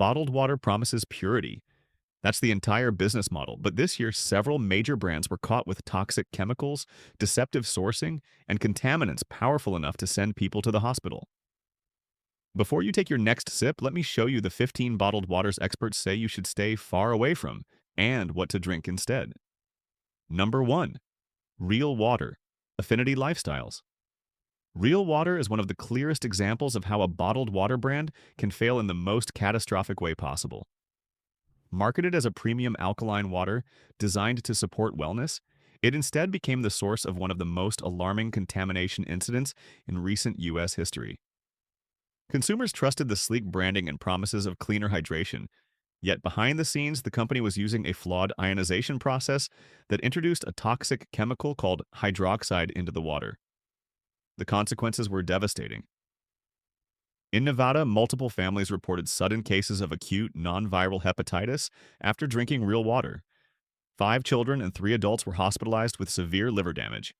bottled water promises purity. That's the entire business model. But this year, several major brands were caught with toxic chemicals, deceptive sourcing, and contaminants powerful enough to send people to the hospital. Before you take your next sip, let me show you the 15 bottled waters experts say you should stay far away from and what to drink instead. Number 1. Real water. Affinity Lifestyles. Real water is one of the clearest examples of how a bottled water brand can fail in the most catastrophic way possible. Marketed as a premium alkaline water designed to support wellness, it instead became the source of one of the most alarming contamination incidents in recent U.S. history. Consumers trusted the sleek branding and promises of cleaner hydration, yet behind the scenes, the company was using a flawed ionization process that introduced a toxic chemical called hydroxide into the water. The consequences were devastating. In Nevada, multiple families reported sudden cases of acute, non-viral hepatitis after drinking real water. 5 children and 3 adults were hospitalized with severe liver damage.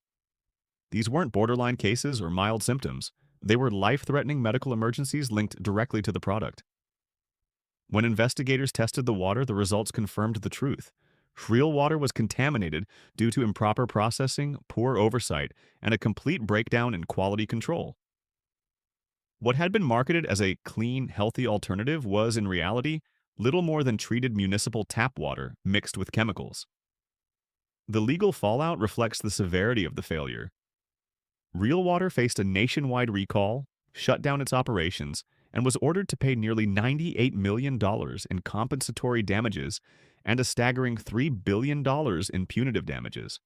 These weren't borderline cases or mild symptoms. They were life-threatening medical emergencies linked directly to the product. When investigators tested the water, the results confirmed the truth. Real water was contaminated due to improper processing, poor oversight, and a complete breakdown in quality control. What had been marketed as a clean, healthy alternative was, in reality, little more than treated municipal tap water mixed with chemicals. The legal fallout reflects the severity of the failure. Real Water faced a nationwide recall, shut down its operations, and was ordered to pay nearly $98 million in compensatory damages and a staggering $3 billion in punitive damages.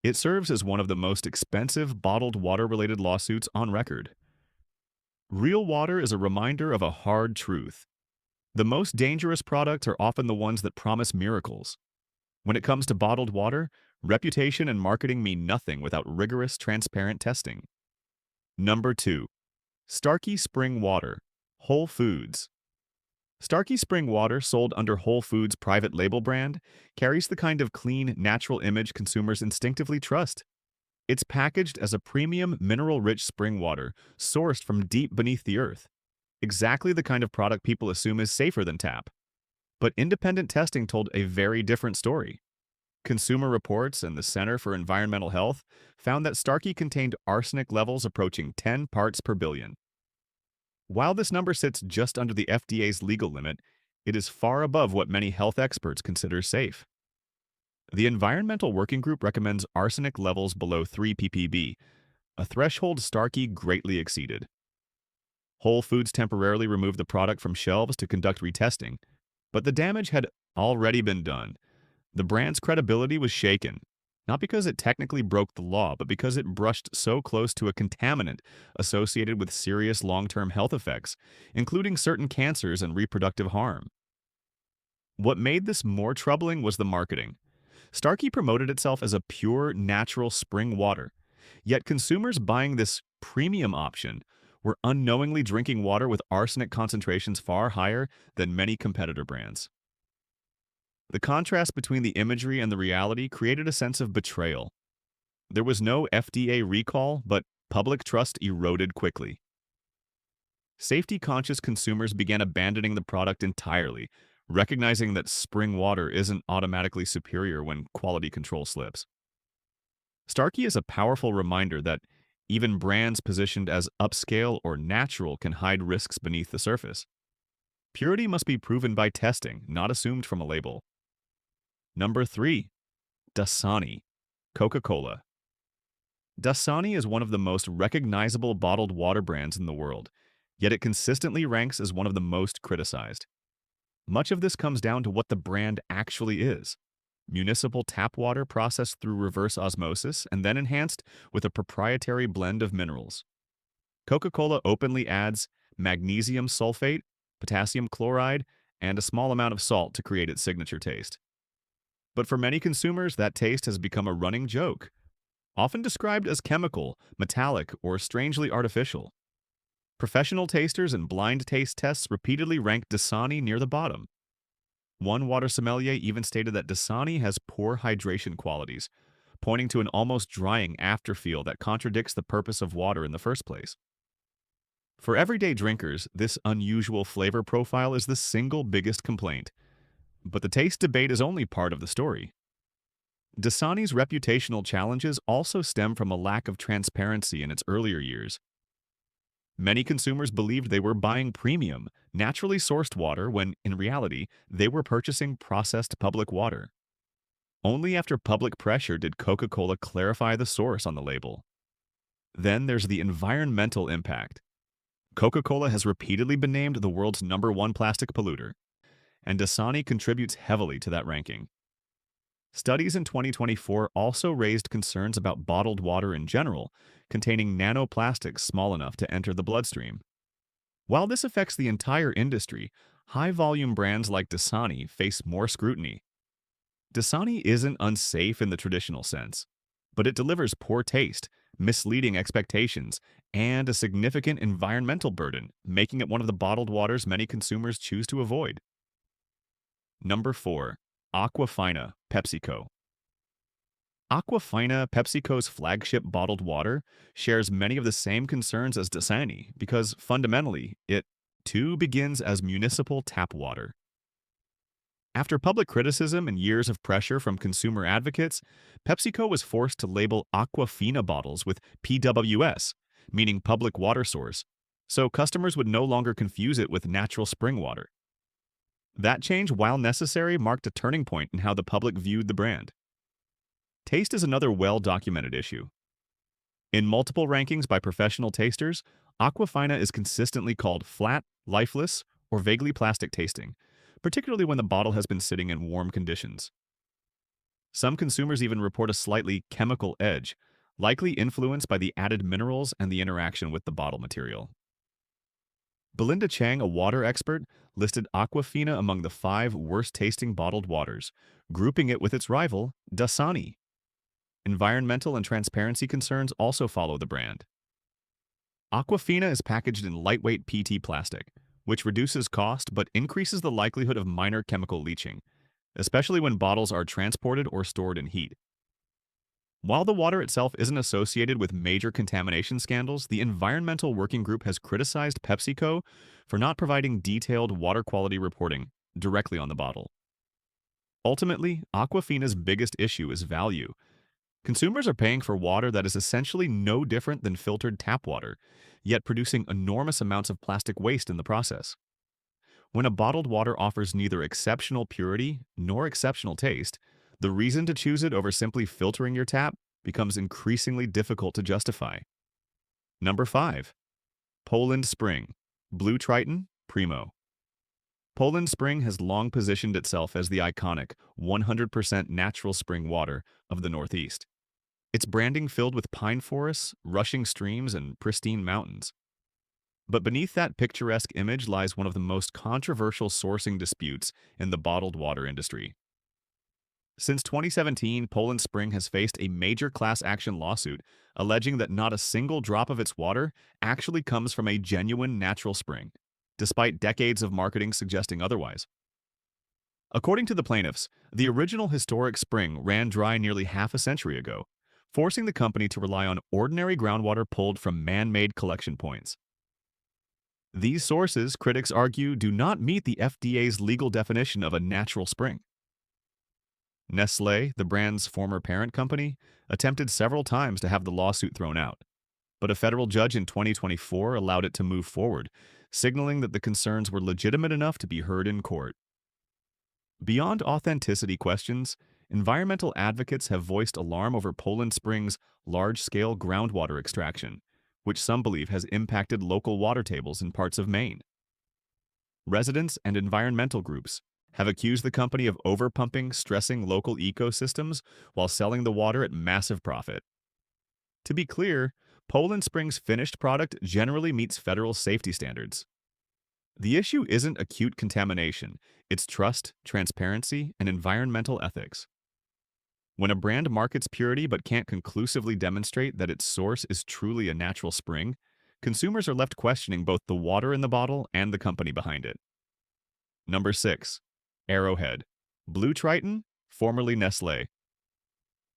It serves as one of the most expensive bottled water-related lawsuits on record. Real water is a reminder of a hard truth. The most dangerous products are often the ones that promise miracles. When it comes to bottled water, reputation and marketing mean nothing without rigorous, transparent testing. Number 2. Starkey Spring Water, Whole Foods. Starkey Spring Water, sold under Whole Foods' private label brand, carries the kind of clean, natural image consumers instinctively trust. It's packaged as a premium, mineral-rich spring water sourced from deep beneath the earth. Exactly the kind of product people assume is safer than tap. But independent testing told a very different story. Consumer Reports and the Center for Environmental Health found that Starkey contained arsenic levels approaching 10 parts per billion. While this number sits just under the FDA's legal limit, it is far above what many health experts consider safe. The Environmental Working Group recommends arsenic levels below 3 ppb, a threshold Starkey greatly exceeded. Whole Foods temporarily removed the product from shelves to conduct retesting, but the damage had already been done. The brand's credibility was shaken, not because it technically broke the law, but because it brushed so close to a contaminant associated with serious long-term health effects, including certain cancers and reproductive harm. What made this more troubling was the marketing. Starkey promoted itself as a pure, natural spring water, yet consumers buying this premium option were unknowingly drinking water with arsenic concentrations far higher than many competitor brands. The contrast between the imagery and the reality created a sense of betrayal. There was no FDA recall, but public trust eroded quickly. Safety-conscious consumers began abandoning the product entirely, recognizing that spring water isn't automatically superior when quality control slips. Starkey is a powerful reminder that even brands positioned as upscale or natural can hide risks beneath the surface. Purity must be proven by testing, not assumed from a label. Number 3. Dasani, Coca-Cola. Dasani is one of the most recognizable bottled water brands in the world, yet it consistently ranks as one of the most criticized. Much of this comes down to what the brand actually is: municipal tap water processed through reverse osmosis and then enhanced with a proprietary blend of minerals. Coca-Cola openly adds magnesium sulfate, potassium chloride, and a small amount of salt to create its signature taste. But for many consumers, that taste has become a running joke, often described as chemical, metallic, or strangely artificial. Professional tasters and blind taste tests repeatedly ranked Dasani near the bottom. One water sommelier even stated that Dasani has poor hydration qualities, pointing to an almost drying afterfeel that contradicts the purpose of water in the first place. For everyday drinkers, this unusual flavor profile is the single biggest complaint. But the taste debate is only part of the story. Dasani's reputational challenges also stem from a lack of transparency in its earlier years. Many consumers believed they were buying premium, naturally sourced water when, in reality, they were purchasing processed public water. Only after public pressure did Coca-Cola clarify the source on the label. Then there's the environmental impact. Coca-Cola has repeatedly been named the world's #1 plastic polluter, and Dasani contributes heavily to that ranking. Studies in 2024 also raised concerns about bottled water in general, containing nanoplastics small enough to enter the bloodstream. While this affects the entire industry, high-volume brands like Dasani face more scrutiny. Dasani isn't unsafe in the traditional sense, but it delivers poor taste, misleading expectations, and a significant environmental burden, making it one of the bottled waters many consumers choose to avoid. Number 4. Aquafina, PepsiCo. Aquafina, PepsiCo's flagship bottled water, shares many of the same concerns as Dasani because, fundamentally, it, too, begins as municipal tap water. After public criticism and years of pressure from consumer advocates, PepsiCo was forced to label Aquafina bottles with PWS, meaning public water source, so customers would no longer confuse it with natural spring water. That change, while necessary, marked a turning point in how the public viewed the brand. Taste is another well-documented issue. In multiple rankings by professional tasters, Aquafina is consistently called flat, lifeless, or vaguely plastic tasting, particularly when the bottle has been sitting in warm conditions. Some consumers even report a slightly chemical edge, likely influenced by the added minerals and the interaction with the bottle material. Belinda Chang, a water expert, listed Aquafina among the 5 worst-tasting bottled waters, grouping it with its rival, Dasani. Environmental and transparency concerns also follow the brand. Aquafina is packaged in lightweight PET plastic, which reduces cost but increases the likelihood of minor chemical leaching, especially when bottles are transported or stored in heat. While the water itself isn't associated with major contamination scandals, the Environmental Working Group has criticized PepsiCo for not providing detailed water quality reporting directly on the bottle. Ultimately, Aquafina's biggest issue is value. Consumers are paying for water that is essentially no different than filtered tap water, yet producing enormous amounts of plastic waste in the process. When a bottled water offers neither exceptional purity nor exceptional taste, the reason to choose it over simply filtering your tap becomes increasingly difficult to justify. Number 5. Poland Spring, Blue Triton, Primo. Poland Spring has long positioned itself as the iconic 100% natural spring water of the Northeast. Its branding filled with pine forests, rushing streams, and pristine mountains. But beneath that picturesque image lies one of the most controversial sourcing disputes in the bottled water industry. Since 2017, Poland Spring has faced a major class action lawsuit alleging that not a single drop of its water actually comes from a genuine natural spring, despite decades of marketing suggesting otherwise. According to the plaintiffs, the original historic spring ran dry nearly half a century ago, forcing the company to rely on ordinary groundwater pulled from man-made collection points. These sources, critics argue, do not meet the FDA's legal definition of a natural spring. Nestle, the brand's former parent company, attempted several times to have the lawsuit thrown out, but a federal judge in 2024 allowed it to move forward, signaling that the concerns were legitimate enough to be heard in court. Beyond authenticity questions, environmental advocates have voiced alarm over Poland Spring's large-scale groundwater extraction, which some believe has impacted local water tables in parts of Maine. Residents and environmental groups have accused the company of overpumping, stressing local ecosystems while selling the water at massive profit. To be clear, Poland Spring's finished product generally meets federal safety standards. The issue isn't acute contamination, it's trust, transparency, and environmental ethics. When a brand markets purity but can't conclusively demonstrate that its source is truly a natural spring, consumers are left questioning both the water in the bottle and the company behind it. Number 6. Arrowhead, Blue Triton, formerly Nestle.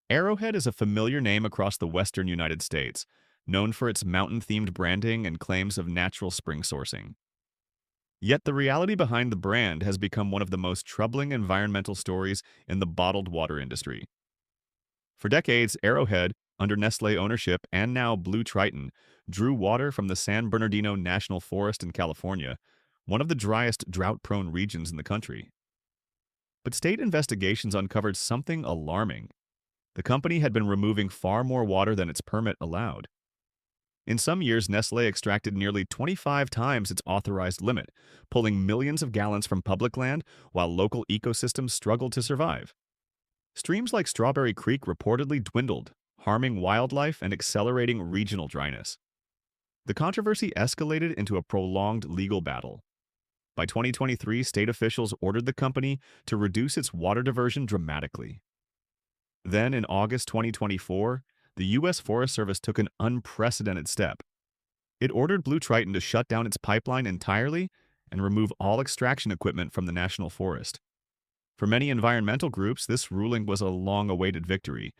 Arrowhead is a familiar name across the western United States, known for its mountain-themed branding and claims of natural spring sourcing. Yet the reality behind the brand has become one of the most troubling environmental stories in the bottled water industry. For decades, Arrowhead, under Nestle ownership and now Blue Triton, drew water from the San Bernardino National Forest in California, one of the driest drought-prone regions in the country. But state investigations uncovered something alarming. The company had been removing far more water than its permit allowed. In some years, Nestle extracted nearly 25 times its authorized limit, pulling millions of gallons from public land while local ecosystems struggled to survive. Streams like Strawberry Creek reportedly dwindled, harming wildlife and accelerating regional dryness. The controversy escalated into a prolonged legal battle. By 2023, state officials ordered the company to reduce its water diversion dramatically. Then, in August 2024, the U.S. Forest Service took an unprecedented step. It ordered Blue Triton to shut down its pipeline entirely and remove all extraction equipment from the national forest. For many environmental groups, this ruling was a long-awaited victory.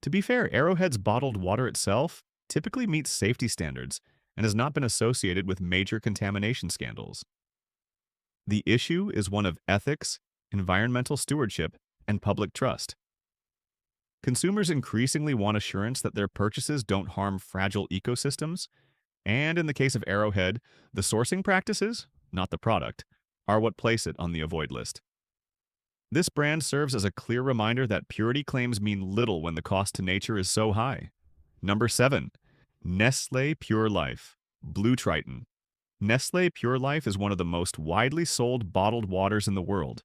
To be fair, Arrowhead's bottled water itself typically meets safety standards and has not been associated with major contamination scandals. The issue is one of ethics, environmental stewardship, and public trust. Consumers increasingly want assurance that their purchases don't harm fragile ecosystems, and in the case of Arrowhead, the sourcing practices, not the product, are what place it on the avoid list. This brand serves as a clear reminder that purity claims mean little when the cost to nature is so high. Number 7. Nestle Pure Life, Blue Triton. Nestle Pure Life is one of the most widely sold bottled waters in the world,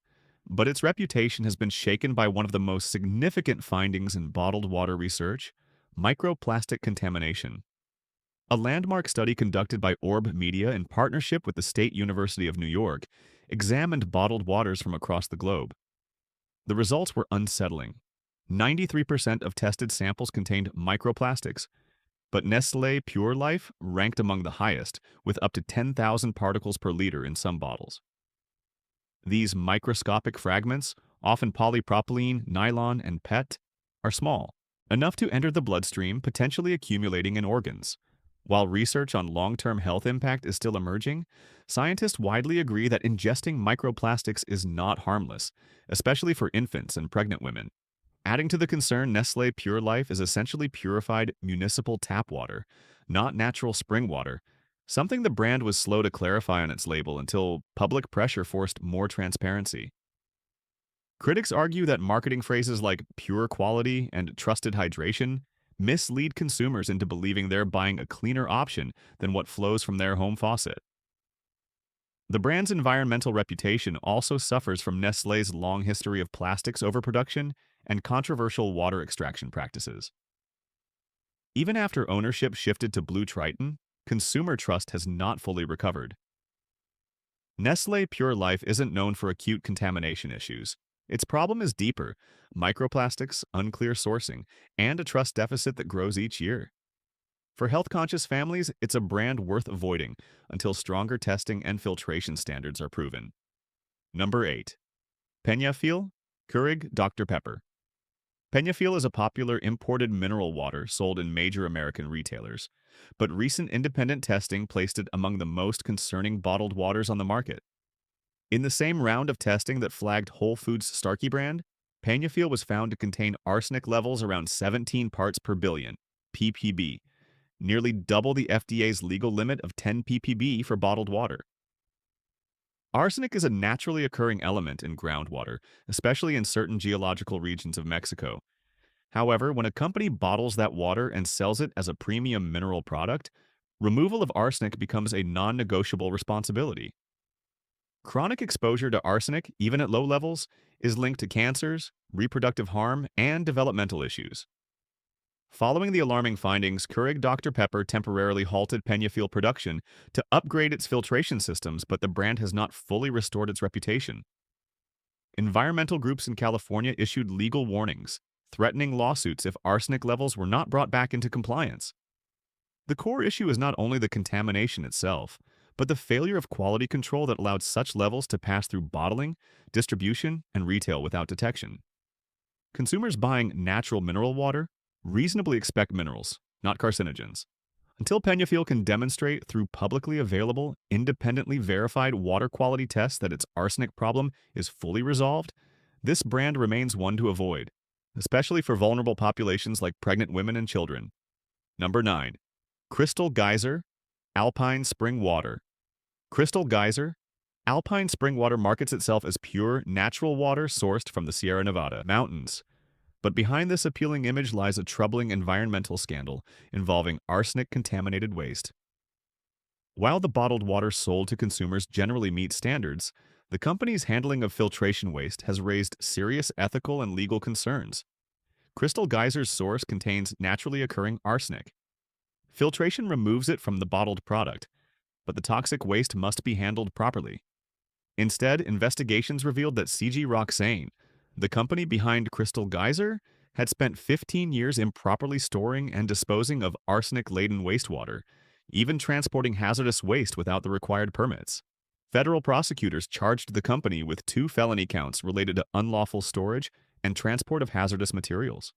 but its reputation has been shaken by one of the most significant findings in bottled water research: microplastic contamination. A landmark study conducted by Orb Media in partnership with the State University of New York examined bottled waters from across the globe. The results were unsettling. 93% of tested samples contained microplastics, but Nestle Pure Life ranked among the highest, with up to 10,000 particles per liter in some bottles. These microscopic fragments, often polypropylene, nylon, and PET, are small, enough to enter the bloodstream, potentially accumulating in organs. While research on long-term health impact is still emerging, scientists widely agree that ingesting microplastics is not harmless, especially for infants and pregnant women. Adding to the concern, Nestle Pure Life is essentially purified municipal tap water, not natural spring water, something the brand was slow to clarify on its label until public pressure forced more transparency. Critics argue that marketing phrases like pure quality and trusted hydration mislead consumers into believing they're buying a cleaner option than what flows from their home faucet. The brand's environmental reputation also suffers from Nestlé's long history of plastics overproduction and controversial water extraction practices. Even after ownership shifted to Blue Triton, consumer trust has not fully recovered. Nestle Pure Life isn't known for acute contamination issues. Its problem is deeper: microplastics, unclear sourcing, and a trust deficit that grows each year. For health-conscious families, it's a brand worth avoiding until stronger testing and filtration standards are proven. Number 8. Penafiel, Keurig Dr. Pepper. Penafiel is a popular imported mineral water sold in major American retailers, but recent independent testing placed it among the most concerning bottled waters on the market. In the same round of testing that flagged Whole Foods' Starkey brand, Penafiel was found to contain arsenic levels around 17 parts per billion, ppb, nearly double the FDA's legal limit of 10 ppb for bottled water. Arsenic is a naturally occurring element in groundwater, especially in certain geological regions of Mexico. However, when a company bottles that water and sells it as a premium mineral product, removal of arsenic becomes a non-negotiable responsibility. Chronic exposure to arsenic, even at low levels, is linked to cancers, reproductive harm, and developmental issues. Following the alarming findings, Keurig Dr. Pepper temporarily halted Penafiel production to upgrade its filtration systems, but the brand has not fully restored its reputation. Environmental groups in California issued legal warnings, threatening lawsuits if arsenic levels were not brought back into compliance. The core issue is not only the contamination itself, but the failure of quality control that allowed such levels to pass through bottling, distribution, and retail without detection. Consumers buying natural mineral water reasonably expect minerals, not carcinogens. Until Penafiel can demonstrate through publicly available, independently verified water quality tests that its arsenic problem is fully resolved, this brand remains one to avoid, especially for vulnerable populations like pregnant women and children. Number 9. Crystal Geyser, Alpine Spring Water. Crystal Geyser, Alpine Spring Water markets itself as pure, natural water sourced from the Sierra Nevada mountains. But behind this appealing image lies a troubling environmental scandal involving arsenic-contaminated waste. While the bottled water sold to consumers generally meets standards, the company's handling of filtration waste has raised serious ethical and legal concerns. Crystal Geyser's source contains naturally occurring arsenic. Filtration removes it from the bottled product, but the toxic waste must be handled properly. Instead, investigations revealed that CG Roxane, the company behind Crystal Geyser, had spent 15 years improperly storing and disposing of arsenic-laden wastewater, even transporting hazardous waste without the required permits. Federal prosecutors charged the company with 2 felony counts related to unlawful storage and transport of hazardous materials.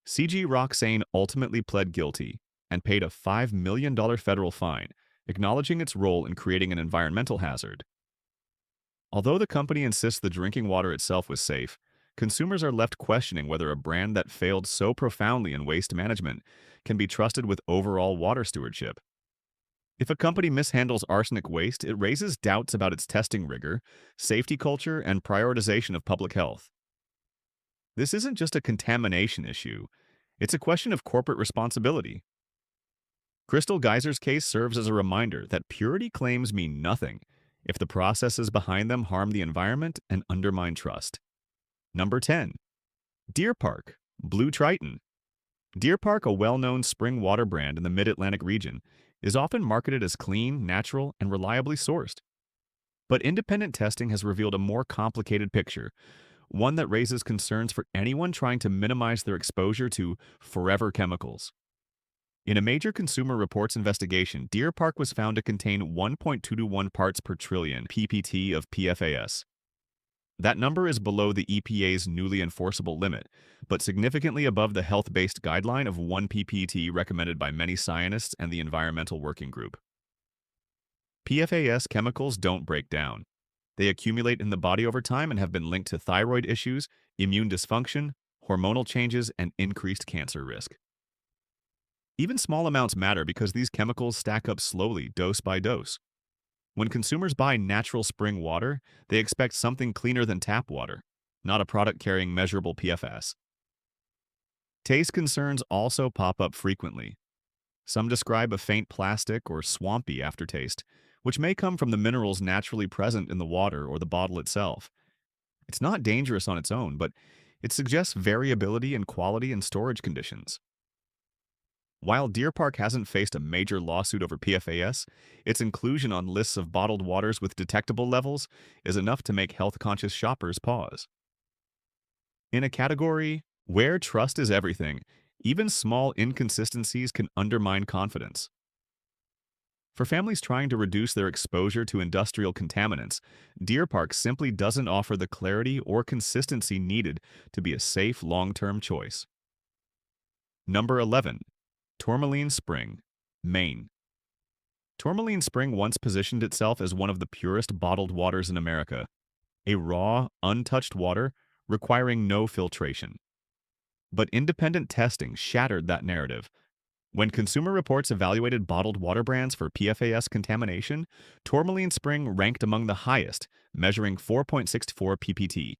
CG Roxane ultimately pled guilty and paid a $5 million federal fine, acknowledging its role in creating an environmental hazard. Although the company insists the drinking water itself was safe, consumers are left questioning whether a brand that failed so profoundly in waste management can be trusted with overall water stewardship. If a company mishandles arsenic waste, it raises doubts about its testing rigor, safety culture, and prioritization of public health. This isn't just a contamination issue, it's a question of corporate responsibility. Crystal Geyser's case serves as a reminder that purity claims mean nothing if the processes behind them harm the environment and undermine trust. Number 10. Deer Park, Blue Triton. Deer Park, a well-known spring water brand in the Mid-Atlantic region, is often marketed as clean, natural, and reliably sourced. But independent testing has revealed a more complicated picture, one that raises concerns for anyone trying to minimize their exposure to forever chemicals. In a major Consumer Reports investigation, Deer Park was found to contain 1.221 parts per trillion ppt of PFAS. That number is below the EPA's newly enforceable limit, but significantly above the health-based guideline of 1 ppt recommended by many scientists and the Environmental Working Group. PFAS chemicals don't break down. They accumulate in the body over time and have been linked to thyroid issues, immune dysfunction, hormonal changes, and increased cancer risk. Even small amounts matter because these chemicals stack up slowly, dose by dose. When consumers buy natural spring water, they expect something cleaner than tap water, not a product carrying measurable PFAS. Taste concerns also pop up frequently. Some describe a faint plastic or swampy aftertaste, which may come from the minerals naturally present in the water or the bottle itself. It's not dangerous on its own, but it suggests variability in quality and storage conditions. While Deer Park hasn't faced a major lawsuit over PFAS, its inclusion on lists of bottled waters with detectable levels is enough to make health-conscious shoppers pause. In a category where trust is everything, even small inconsistencies can undermine confidence. For families trying to reduce their exposure to industrial contaminants, Deer Park simply doesn't offer the clarity or consistency needed to be a safe long-term choice. Number 11. Tourmaline Spring, Maine. Tourmaline Spring once positioned itself as one of the purest bottled waters in America, a raw, untouched water requiring no filtration. But independent testing shattered that narrative. When Consumer Reports evaluated bottled water brands for PFAS contamination, Tourmaline Spring ranked among the highest, measuring 4.64 ppt,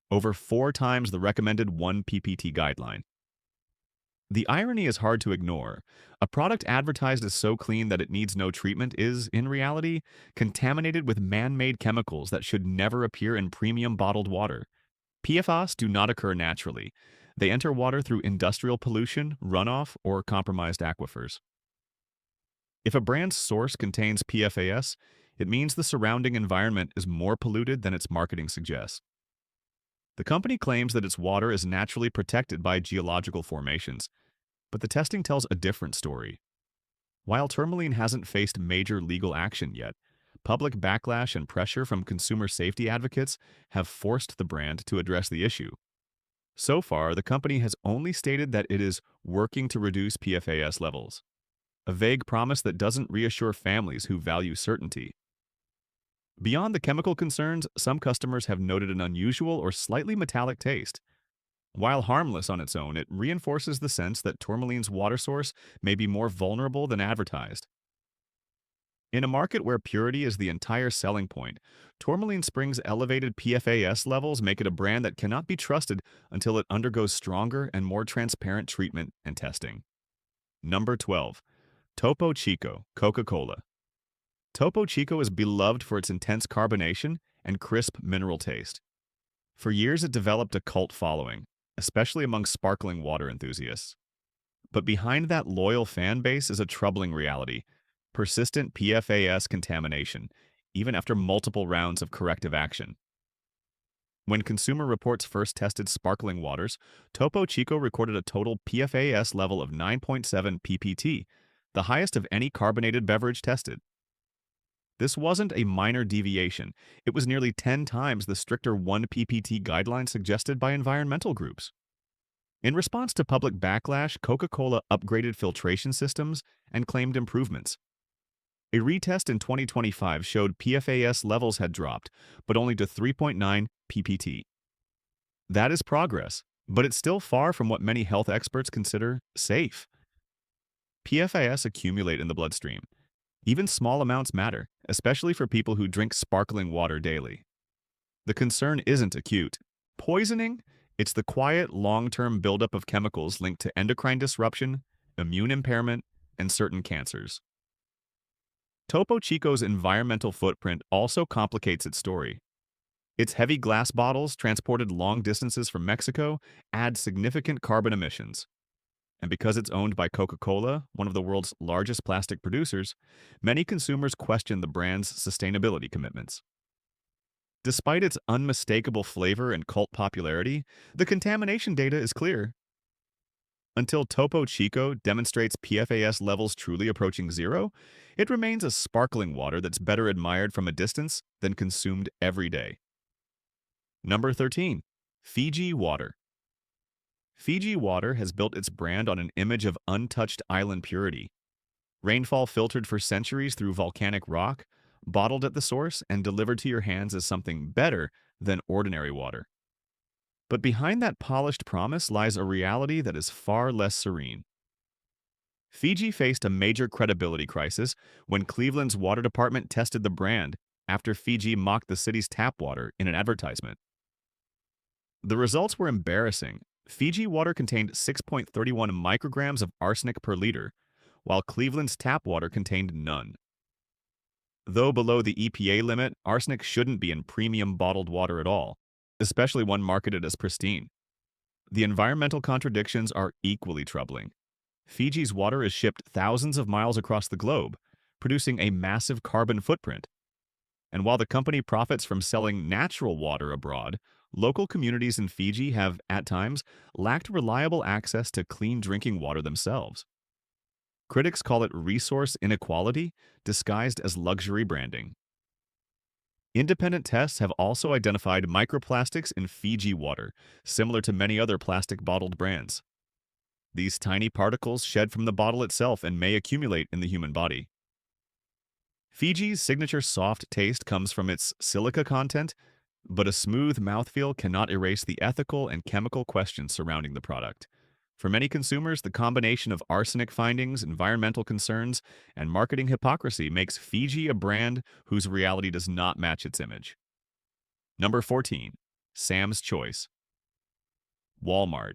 over 4 times the recommended 1 ppt guideline. The irony is hard to ignore. A product advertised as so clean that it needs no treatment is, in reality, contaminated with man-made chemicals that should never appear in premium bottled water. PFAS do not occur naturally. They enter water through industrial pollution, runoff, or compromised aquifers. If a brand's source contains PFAS, it means the surrounding environment is more polluted than its marketing suggests. The company claims that its water is naturally protected by geological formations, but the testing tells a different story. While Tourmaline hasn't faced major legal action yet, public backlash and pressure from consumer safety advocates have forced the brand to address the issue. So far, the company has only stated that it is working to reduce PFAS levels. a vague promise that doesn't reassure families who value certainty. Beyond the chemical concerns, some customers have noted an unusual or slightly metallic taste. While harmless on its own, it reinforces the sense that tourmaline's water source may be more vulnerable than advertised. In a market where purity is the entire selling point, Tourmaline Springs' elevated PFAS levels make it a brand that cannot be trusted until it undergoes stronger and more transparent treatment and testing. Number 12. Topo Chico, Coca-Cola. Topo Chico is beloved for its intense carbonation and crisp mineral taste. For years, it developed a cult following, especially among sparkling water enthusiasts. But behind that loyal fan base is a troubling reality: persistent PFAS contamination, even after multiple rounds of corrective action. When Consumer Reports first tested sparkling waters, Topo Chico recorded a total PFAS level of 9.7 ppt, the highest of any carbonated beverage tested. This wasn't a minor deviation. It was nearly 10 times the stricter 1 ppt guideline suggested by environmental groups. In response to public backlash, Coca-Cola upgraded filtration systems and claimed improvements. A retest in 2025 showed PFAS levels had dropped, but only to 3.9 ppt. That is progress, but it's still far from what many health experts consider safe. PFAS accumulate in the bloodstream. Even small amounts matter, especially for people who drink sparkling water daily. The concern isn't acute poisoning, it's the quiet, long-term buildup of chemicals linked to endocrine disruption, immune impairment, and certain cancers. Topo Chico's environmental footprint also complicates its story. Its heavy glass bottles, transported long distances from Mexico, add significant carbon emissions. And because it's owned by Coca-Cola, one of the world's largest plastic producers, many consumers question the brand's sustainability commitments. Despite its unmistakable flavor and cult popularity, the contamination data is clear. Until Topo Chico demonstrates PFAS levels truly approaching zero, it remains a sparkling water that's better admired from a distance than consumed every day. Number 13. Fiji water. Fiji water has built its brand on an image of untouched island purity. Rainfall filtered for centuries through volcanic rock, bottled at the source, and delivered to your hands as something better than ordinary water. But behind that polished promise lies a reality that is far less serene. Fiji faced a major credibility crisis when Cleveland's water department tested the brand after Fiji mocked the city's tap water in an advertisement. The results were embarrassing. Fiji water contained 6.31 micrograms of arsenic per liter, while Cleveland's tap water contained none. Though below the EPA limit, arsenic shouldn't be in premium bottled water at all, especially one marketed as pristine. The environmental contradictions are equally troubling. Fiji's water is shipped thousands of miles across the globe, producing a massive carbon footprint. And while the company profits from selling natural water abroad, local communities in Fiji have, at times, lacked reliable access to clean drinking water themselves. Critics call it resource inequality disguised as luxury branding. Independent tests have also identified microplastics in Fiji water, similar to many other plastic bottled brands. These tiny particles shed from the bottle itself and may accumulate in the human body. Fiji's signature soft taste comes from its silica content, but a smooth mouthfeel cannot erase the ethical and chemical questions surrounding the product. For many consumers, the combination of arsenic findings, environmental concerns, and marketing hypocrisy makes Fiji a brand whose reality does not match its image. Number 14. Sam's Choice. Walmart.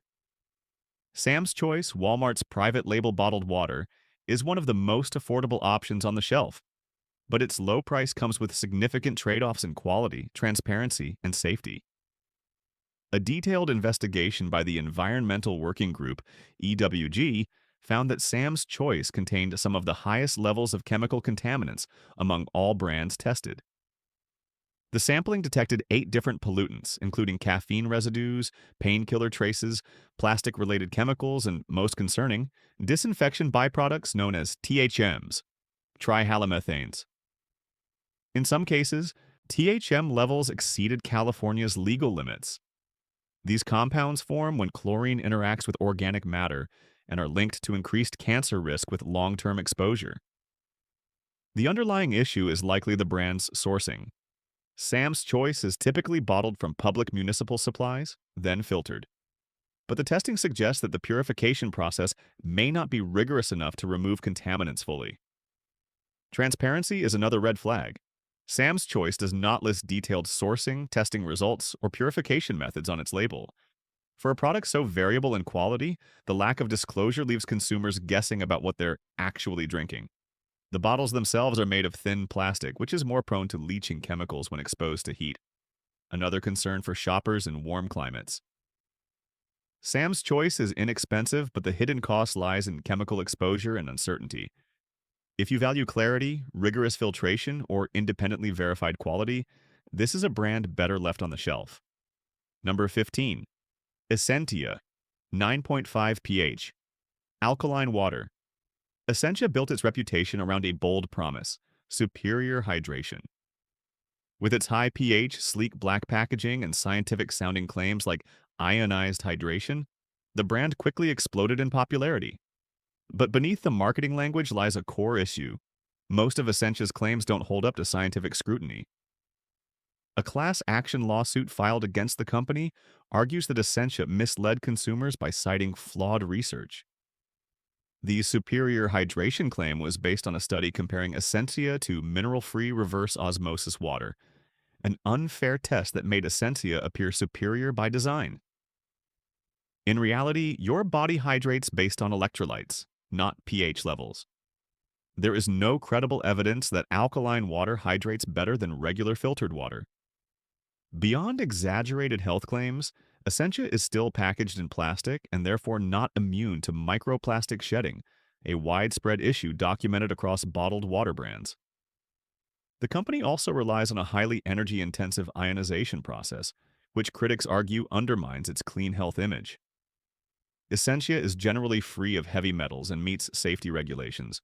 Sam's Choice, Walmart's private label bottled water, is one of the most affordable options on the shelf. But its low price comes with significant trade-offs in quality, transparency, and safety. A detailed investigation by the Environmental Working Group, EWG, found that Sam's Choice contained some of the highest levels of chemical contaminants among all brands tested. The sampling detected 8 different pollutants, including caffeine residues, painkiller traces, plastic-related chemicals, and, most concerning, disinfection byproducts known as THMs, trihalomethanes. In some cases, THM levels exceeded California's legal limits. These compounds form when chlorine interacts with organic matter and are linked to increased cancer risk with long-term exposure. The underlying issue is likely the brand's sourcing. Sam's Choice is typically bottled from public municipal supplies, then filtered. But the testing suggests that the purification process may not be rigorous enough to remove contaminants fully. Transparency is another red flag. Sam's Choice does not list detailed sourcing, testing results, or purification methods on its label. For a product so variable in quality, the lack of disclosure leaves consumers guessing about what they're actually drinking. The bottles themselves are made of thin plastic, which is more prone to leaching chemicals when exposed to heat. Another concern for shoppers in warm climates. Sam's Choice is inexpensive, but the hidden cost lies in chemical exposure and uncertainty. If you value clarity, rigorous filtration, or independently verified quality, this is a brand better left on the shelf. Number 15. Essentia, 9.5 pH. Alkaline water. Essentia built its reputation around a bold promise: superior hydration. With its high pH, sleek black packaging, and scientific-sounding claims like ionized hydration, the brand quickly exploded in popularity. But beneath the marketing language lies a core issue. Most of Essentia's claims don't hold up to scientific scrutiny. A class action lawsuit filed against the company argues that Essentia misled consumers by citing flawed research. The superior hydration claim was based on a study comparing Essentia to mineral-free reverse osmosis water, an unfair test that made Essentia appear superior by design. In reality, your body hydrates based on electrolytes, not pH levels. There is no credible evidence that alkaline water hydrates better than regular filtered water. Beyond exaggerated health claims, Essentia is still packaged in plastic and therefore not immune to microplastic shedding, a widespread issue documented across bottled water brands. The company also relies on a highly energy-intensive ionization process, which critics argue undermines its clean health image. Essentia is generally free of heavy metals and meets safety regulations,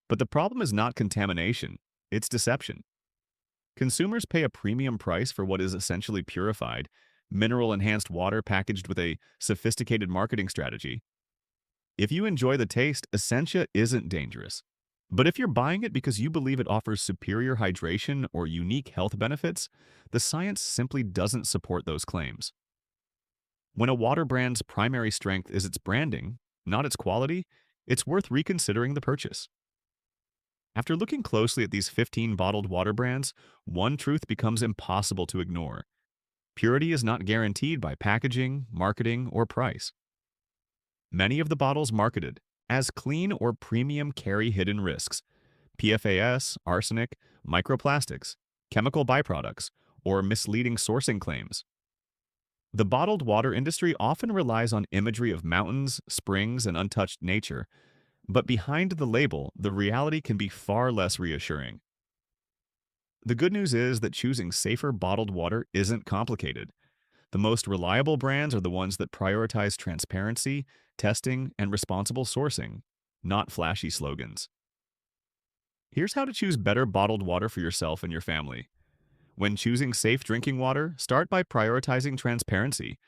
but the problem is not contamination, it's deception. Consumers pay a premium price for what is essentially purified, mineral-enhanced water packaged with a sophisticated marketing strategy. If you enjoy the taste, Essentia isn't dangerous. But if you're buying it because you believe it offers superior hydration or unique health benefits, the science simply doesn't support those claims. When a water brand's primary strength is its branding, not its quality, it's worth reconsidering the purchase. After looking closely at these 15 bottled water brands, one truth becomes impossible to ignore. Purity is not guaranteed by packaging, marketing, or price. Many of the bottles marketed as clean or premium carry hidden risks: PFAS, arsenic, microplastics, chemical byproducts, or misleading sourcing claims. The bottled water industry often relies on imagery of mountains, springs, and untouched nature, but behind the label, the reality can be far less reassuring. The good news is that choosing safer bottled water isn't complicated. The most reliable brands are the ones that prioritize transparency, testing, and responsible sourcing, not flashy slogans. Here's how to choose better bottled water for yourself and your family. When choosing safe drinking water, start by prioritizing transparency.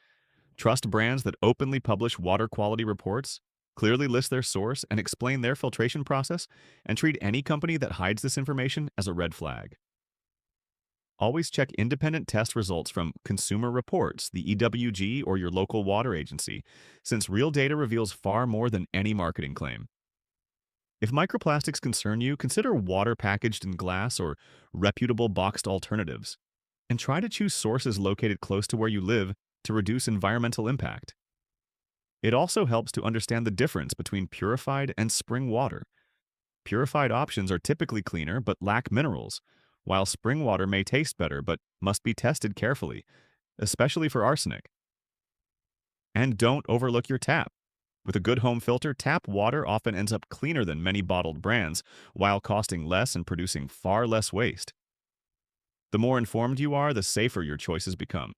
Trust brands that openly publish water quality reports, clearly list their source, and explain their filtration process, and treat any company that hides this information as a red flag. Always check independent test results from Consumer Reports, the EWG, or your local water agency, since real data reveals far more than any marketing claim. If microplastics concern you, consider water packaged in glass or reputable boxed alternatives, and try to choose sources located close to where you live to reduce environmental impact. It also helps to understand the difference between purified and spring water. Purified options are typically cleaner but lack minerals, while spring water may taste better but must be tested carefully, especially for arsenic. And don't overlook your tap. With a good home filter, tap water often ends up cleaner than many bottled brands, while costing less and producing far less waste. The more informed you are, the safer your choices become.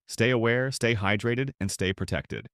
Stay aware, stay hydrated, and stay protected.